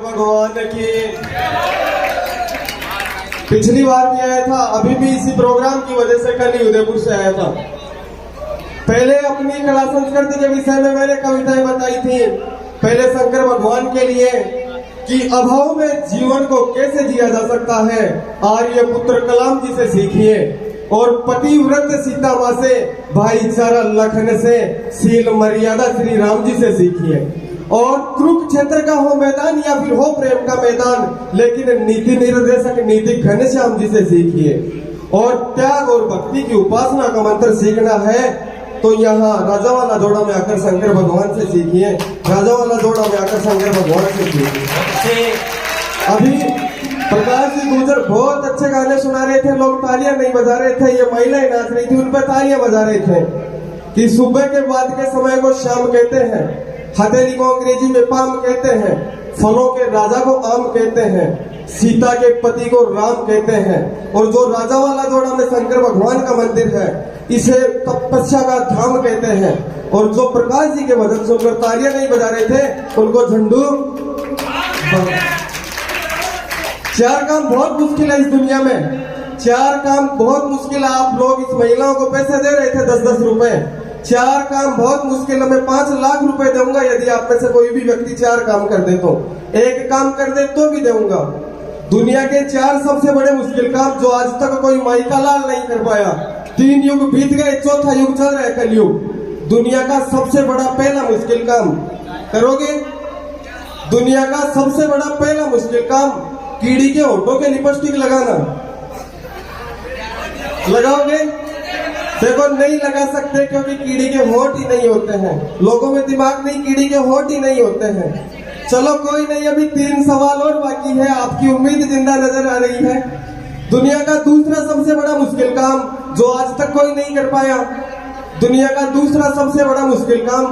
भगवान की। पिछली बार भी आया था, अभी भी इसी प्रोग्राम की वजह से कल ही उदयपुर से आया था। पहले अपनी कला संस्कृति के विषय में मैंने कविताएं बताई थी, पहले शंकर भगवान के लिए कि अभाव में जीवन को कैसे जिया जा सकता है, आर्यपुत्र कलाम जी से सीखिए, और पतिव्रत सीता माँ से, भाईचारा लखन से, शील मर्यादा श्री राम जी से सीखिए, और कुरुक्षेत्र का हो मैदान या फिर हो प्रेम का मैदान, लेकिन नीति निर्देशक नीति घनश्याम जी से सीखिए, और त्याग और भक्ति की उपासना का मंत्र सीखना है तो यहाँ राजावाला जोड़ा में आकर शंकर भगवान से सीखिए, राजावाला जोड़ा में आकर शंकर भगवान से सीखिए। अभी प्रकाश जी गुजर बहुत अच्छे गाने सुना रहे थे, लोग तालियां नहीं बजा रहे थे, ये महिलाएं नाच रही थी, उन पर तालियां बजा रहे थे कि सुबह के बाद के समय को शाम कहते हैं, हथेली को अंग्रेजी में पाम कहते हैं, फलों के राजा को आम कहते हैं, सीता के पति को राम कहते हैं, और जो राजावाला जोड़ा में शंकर भगवान का मंदिर है इसे तपस्या का धाम कहते हैं, और जो प्रकाश जी के भजन सुनकर तालियां नहीं बजा रहे थे उनको झंडू। चार काम बहुत मुश्किल है इस दुनिया में, चार काम बहुत मुश्किल है। आप लोग इस महिलाओं को पैसे दे रहे थे 10-10 रुपए, चार काम बहुत मुश्किल है। मैं 5 लाख रुपए दूंगा यदि आप में से कोई भी व्यक्ति 4 काम कर दे, तो एक काम कर दे तो भी दूंगा। दुनिया के 4 सबसे बड़े मुश्किल काम जो आज तक कोई माइका लाल नहीं कर पाया, 3 युग बीत गए, चौथा युग चल रहा है कलयुग। दुनिया का सबसे बड़ा पहला मुश्किल काम करोगे? दुनिया का सबसे बड़ा पहला मुश्किल काम कीड़ी के होठों के लिपस्टिक लगाना, लगाओगे? देखो नहीं लगा सकते क्योंकि कीड़ी के होठ ही नहीं होते हैं, लोगों में दिमाग नहीं, कीड़ी के होठ ही नहीं होते हैं। चलो कोई नहीं, अभी 3 सवाल और बाकी है, आपकी उम्मीद जिंदा नजर आ रही है। दुनिया का दूसरा सबसे बड़ा मुश्किल काम जो आज तक कोई नहीं कर पाया, दुनिया का दूसरा सबसे बड़ा मुश्किल काम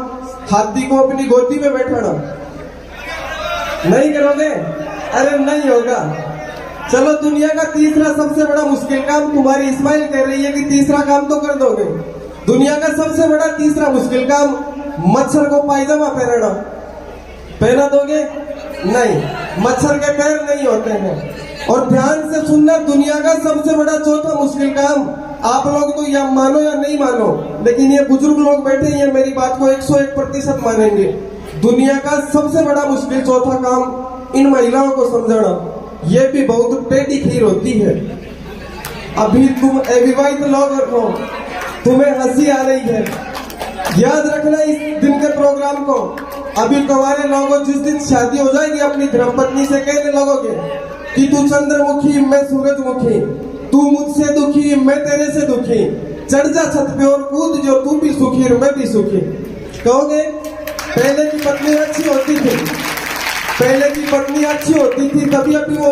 हाथी को अपनी गोदी में बैठाना। नहीं करोगे? अरे नहीं होगा। चलो दुनिया का तीसरा सबसे बड़ा मुश्किल काम, तुम्हारी इस्माइल कह रही है कि तीसरा काम तो कर दोगे। दुनिया का सबसे बड़ा तीसरा मुश्किल काम मच्छर को पायजामा पहनाना, पहना दोगे? नहीं, मच्छर के पैर नहीं होते हैं। और ध्यान से सुनना, दुनिया का सबसे बड़ा चौथा मुश्किल काम, आप लोग तो या मानो या नहीं मानो, लेकिन ये बुजुर्ग लोग बैठे हैं मेरी बात को 101% मानेंगे। दुनिया का सबसे बड़ा मुश्किल चौथा काम इन महिलाओं को समझाना, ये भी बहुत टेढ़ी खीर होती है। अभी तुम अविवाहित लोग हो, तुम्हें हंसी आ रही है, याद रखना इस दिन के प्रोग्राम को। अभी तुम्हारे लोगों जिस दिन शादी हो जाएगी अपनी धर्मपत्नी से कहने लगोगे कि तू चंद्रमुखी मैं सूरजमुखी, तू मुझसे दुखी मैं तेरे से दुखी, चढ़ जा छत पे और कूद जो, तू भी सुखी और मैं भी सुखी। कहोगे? पहले की पत्नी अच्छी होती थी, पहले की पत्नी अच्छी होती थी, तभी अभी वो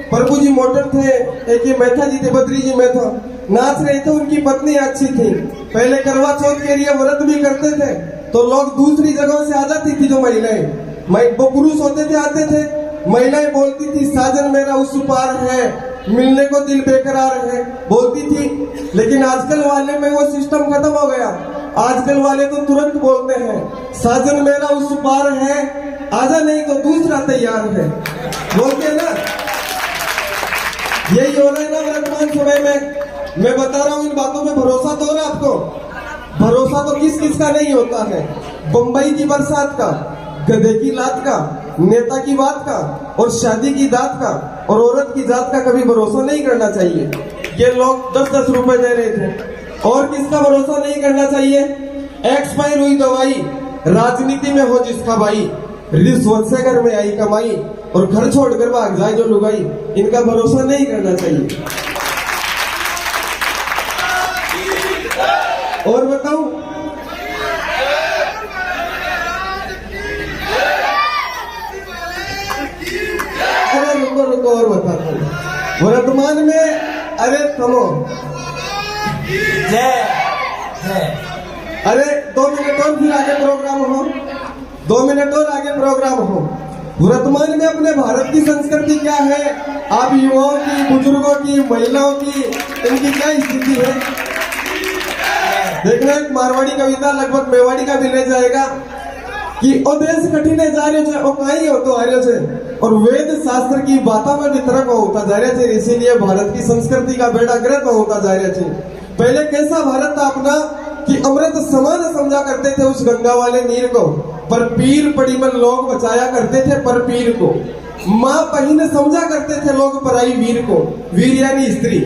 प्रभु जी मोटर थे, एक ये मेथा जी थे, बद्री जी मेथा नाच रहे थे, उनकी पत्नी अच्छी थी। पहले करवा चौथ के लिए व्रत भी करते थे तो लोग दूसरी जगहों से आ जाती थी जो महिलाएं, वो पुरुष होते थे आते थे, महिलाएं बोलती थी साजन मेरा उस पार है, मिलने को दिल बेकरार है, बोलती थी। लेकिन आजकल वाले में वो सिस्टम खत्म हो गया, आजकल वाले तो तुरंत बोलते हैं साजन मेरा उस पार है, आजा नहीं तो दूसरा तैयार है, बोलते हैं ना। यही हो रहा है ना वर्तमान समय में। मैं बता रहा हूँ, इन बातों में भरोसा तो हो रहा है आपको? भरोसा तो किस किस का नहीं होता है। बंबई की बरसात का, गधे की लात का, नेता की बात का, और शादी की दात का, और औरत की जात का कभी भरोसा नहीं करना चाहिए। ये लोग 10-10 रुपए दे रहे थे। और किसका भरोसा नहीं करना चाहिए? एक्सपायर हुई दवाई, राजनीति में हो जिसका भाई, रिश्वत से घर में आई कमाई, और घर छोड़कर भाग जाए जो लुगाई, इनका भरोसा नहीं करना चाहिए। और बताऊं, अरे रुको और बताता हूँ वर्तमान में। अरे थमो, अरे 2 मिनट और फिर आगे प्रोग्राम हो, 2 मिनट और आगे प्रोग्राम हो। वर्तमान में अपने भारत की संस्कृति क्या है, आप युवाओं की, बुजुर्गों की, महिलाओं की, इनकी क्या स्थिति है? देखना, एक मारवाड़ी कविता लगभग मेवाड़ी का भी ले जाएगा कि ओ देश कठिन है जा रहे हो, ओ कहीं हो तो आ रहे हो, और वेद शास्त्र की बातों में वितरक होता जा रहा है। इसीलिए भारत की संस्कृति का बेड़ा गर्क होता जा रहा है। पहले कैसा भारत था अपना कि अमृत समान समझा करते थे उस गंगा वाले नीर को, पर पीर पड़ीमल लोग बचाया करते थे पर पीर को। माँ बहिन समझा करते थे लोग पराई वीर को, वीर यानी स्त्री।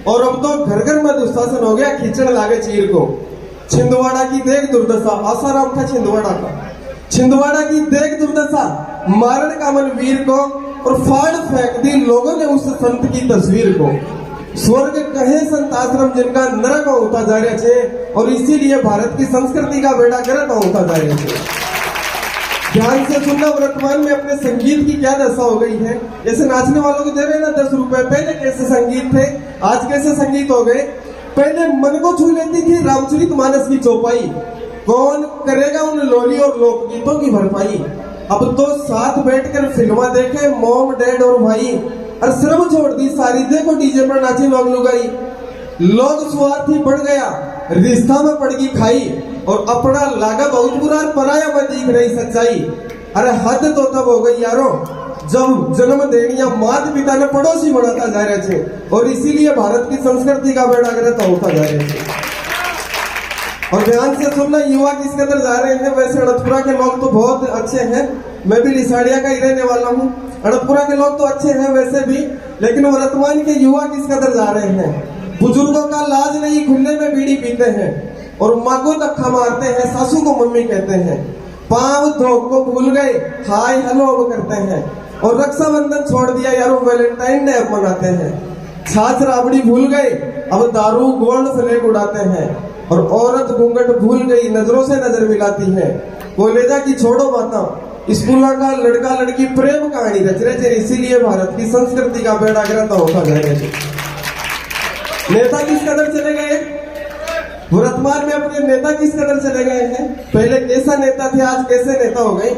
और अब तो घर घर में दुशासन हो गया, खींचने लागे चीर को। छिंदवाड़ा की देख दुर्दशा, आसाराम था छिंदवाड़ा का। छिंदवाड़ा की देख दुर्दशा, मारण का मन वीर को, और फाड़ फेंक दी लोगों ने उस संत की तस्वीर को। स्वर्ग कहे संत आश्रम जिनका नरक होता जा रहा है, और इसीलिए भारत की संस्कृति का बेड़ा गर्क होता जा रहा है। ध्यान से सुनना, वर्तमान में अपने संगीत की क्या दशा हो गई है। जैसे नाचने वालों को दे रहे ना 10 रुपए, पहले कैसे संगीत थे, आज कैसे संगीत हो गए। पहले मन को छू लेती थी रामचरितमानस की चौपाई, कौन करेगा उन लोली और लोकगीतों की भरपाई। अब तो साथ बैठकर फिल्मा देखे मॉम डैड और भाई, और शर्म छोड़ दी सारी, देखो डीजे पर नाची लोग लुगाई। लोग स्वार्थी बढ़ गया, रिश्ता में पड़ गई खाई, और अपना लागा बहुत बुरा, पराया में दिख रही सच्चाई। अरे हद तो तब हो गई यारो जब जन्म देनिया माता पिता ने पड़ोसी बनाता जा रहे थे, और इसीलिए भारत की संस्कृति का बेड़ा गर्क होता जा रहा है। और ध्यान से सुनना, युवा किस कदर जा रहे हैं। वैसे अड़तपुरा के लोग तो बहुत अच्छे हैं, मैं भी लिसाड़िया का ही रहने वाला हूँ। अड़तपुरा के लोग तो अच्छे हैं वैसे भी, लेकिन वर्तमान के युवा किस कदर जा रहे हैं। बुजुर्गों का लाज नहीं, खुले में बीड़ी पीते हैं, और माँ को धक्का मारते हैं, सासू को मम्मी कहते हैं। पांव धो को भूल गए, हाय हेलो अब करते हैं, और रक्षाबंधन छोड़ दिया यारो, वैलेंटाइन डे अब मनाते हैं। छाछ राबड़ी भूल गए, अब दारू गोल्ड फ्लैग उड़ाते हैं, और औरत घूंघट भूल गई, नजरों से नजर मिलाती है। कॉलेजा की छोड़ो बाता, स्कूल का लड़का लड़की प्रेम कहानी रच रहे। इसीलिए भारत की संस्कृति का बेड़ा गर्क होता जा रहा है। नेता किस कदर चले गए, वर्तमान में अपने नेता किस कदर चले गए हैं। पहले कैसा नेता थे, आज कैसे नेता हो गए।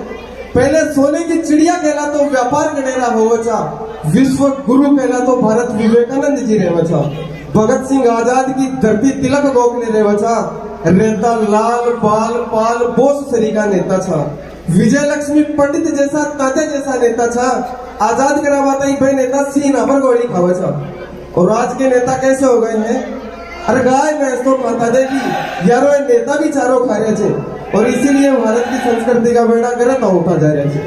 पहले सोने की चिड़िया कहला तो व्यापार गणेला हो बचा, विश्व गुरु कहला तो भारत विवेकानंद जी रहे बचा। भगत सिंह आजाद की धरती तिलक गोखले रहे बचा, नेता लाल बाल पाल बोस सरी का नेता था। विजय लक्ष्मी पंडित जैसा ताते जैसा नेता था, आजाद करावाता ही भाई नेता सीना पर गोली खावा था। और आज के नेता कैसे हो गए हैं, अरे गाय भैंस तो खाता देगी यारो, ये नेता भी चारों खा रहे थे, और इसीलिए भारत की संस्कृति का बेड़ा गर्क होता जा रहा है।